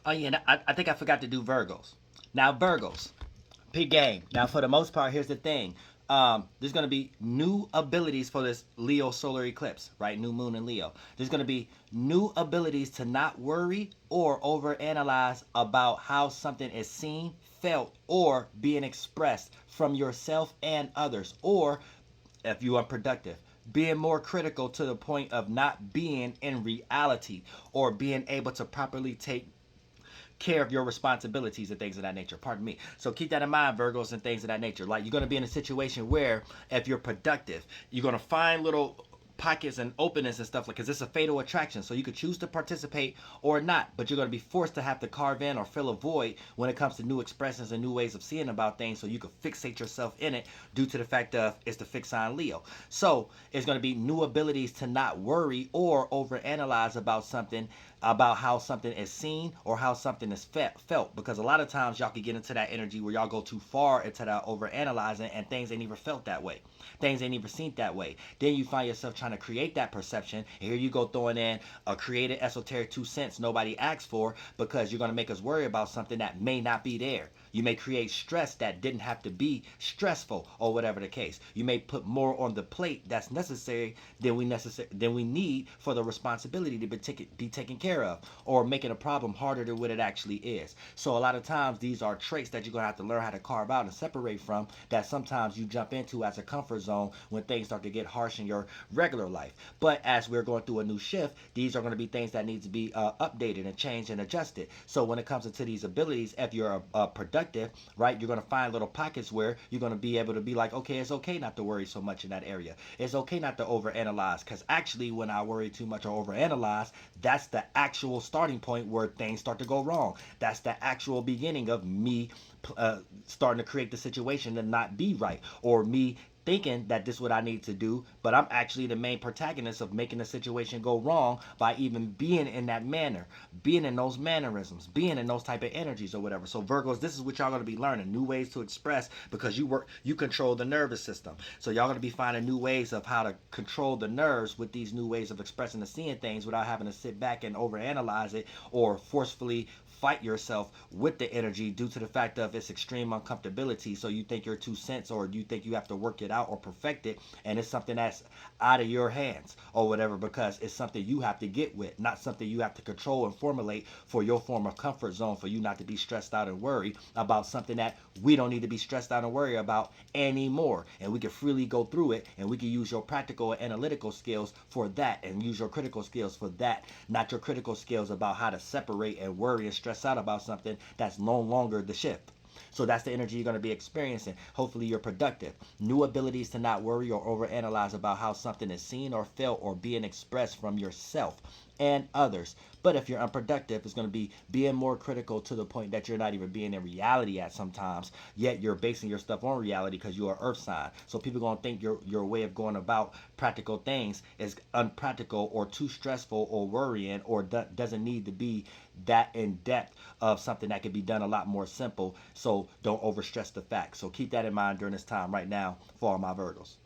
Oh yeah, and I think I forgot to do Virgos. Now Virgos, big game. Now for the most part, here's the thing. There's going to be new abilities for this Leo solar eclipse, right? New moon in Leo. There's going to be new abilities to not worry or overanalyze about how something is seen, felt, or being expressed from yourself and others, or if you are productive, being more critical to the point of not being in reality or being able to properly take care of your responsibilities and things of that nature. Pardon me. So keep that in mind, Virgos, and things of that nature. Like, you're going to be in a situation where if you're productive, you're going to find little pockets and openness and stuff, like, because it's a fatal attraction, so you could choose to participate or not, but you're going to be forced to have to carve in or fill a void when it comes to new expressions and new ways of seeing about things, so you could fixate yourself in it due to the fact of it's the fixed sign Leo. So it's going to be new abilities to not worry or overanalyze about something, about how something is seen or how something is felt, because a lot of times y'all can get into that energy where y'all go too far into that overanalyzing, and things ain't even felt that way, things ain't even seen that way. Then you find yourself trying to create that perception, and here you go throwing in a created esoteric 2 cents nobody asked for, because you're going to make us worry about something that may not be there. You may create stress that didn't have to be stressful, or whatever the case. You may put more on the plate that's necessary than we need for the responsibility to be taken care of, or making a problem harder than what it actually is. So a lot of times these are traits that you're going to have to learn how to carve out and separate from, that sometimes you jump into as a comfort zone when things start to get harsh in your regular life. But as we're going through a new shift, these are going to be things that need to be updated and changed and adjusted. So when it comes into these abilities, if you're productive, right, you're going to find little pockets where you're going to be able to be like, okay, it's okay not to worry so much in that area. It's okay not to overanalyze, because actually when I worry too much or overanalyze, that's the actual starting point where things start to go wrong. That's the actual beginning of me starting to create the situation and not be right, or me thinking that this is what I need to do, but I'm actually the main protagonist of making the situation go wrong by even being in that manner, being in those mannerisms, being in those type of energies or whatever. So Virgos, this is what y'all gonna be learning, new ways to express, because you control the nervous system. So y'all gonna be finding new ways of how to control the nerves with these new ways of expressing and seeing things without having to sit back and overanalyze it, or forcefully fight yourself with the energy due to the fact of its extreme uncomfortability. So you think you're 2 cents, or you think you have to work it out or perfect it, and it's something that's out of your hands or whatever, because it's something you have to get with, not something you have to control and formulate for your form of comfort zone, for you not to be stressed out and worry about something that we don't need to be stressed out and worry about anymore. And we can freely go through it, and we can use your practical and analytical skills for that, and use your critical skills for that, not your critical skills about how to separate and worry and stress out about something that's no longer the shift. So that's the energy you're going to be experiencing. Hopefully you're productive. New abilities to not worry or overanalyze about how something is seen or felt or being expressed from yourself and others. But if you're unproductive, it's going to be being more critical to the point that you're not even being in reality at sometimes, yet you're basing your stuff on reality because you're an earth sign. So people are going to think your way of going about practical things is unpractical or too stressful or worrying, or doesn't need to be that in depth of something that can be done a lot more simple. So don't overstress the facts. So keep that in mind during this time right now for all my Virgos.